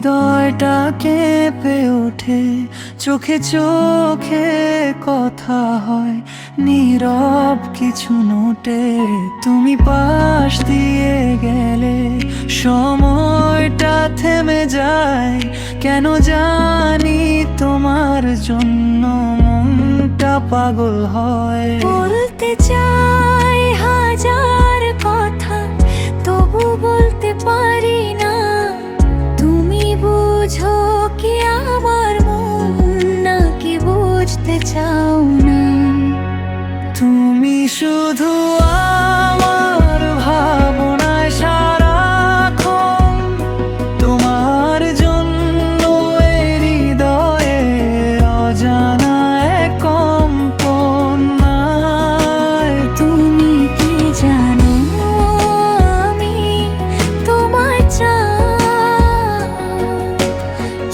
হৃদয়টা কেঁপে ওঠে, চোখে চোখে কথা হয়, নীরব কিছু নোটে। তুমি পাশ দিয়ে গেলে সময়টা থেমে যায়, কেন জানি তোমার জন্য মনটা পাগল হয়। বলতে চাই হাজার কথা, তবু বলতে পারি না। তুমি বুঝো কি আমার মন, নাকি বুঝতে চাও না? তুমি শুধু আমার ভাবনায় সারাক্ষণ, তোমার জন্য এই হৃদয়ে অজানা এক কম্পন নাই। তুমি কি জানো আমি তোমায় চাই,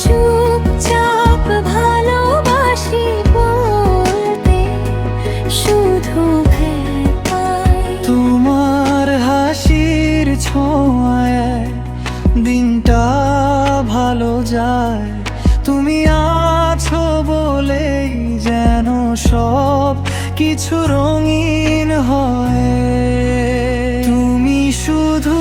চুপচাপ ভালোবাসি বলতে শুধু ভয় পাই। তোমার হাসির ছোঁয়ায় দিনটা ভালো যায়, তুমি আছো বলেই যেন সব কিছু রঙিন হয়। তুমি শুধু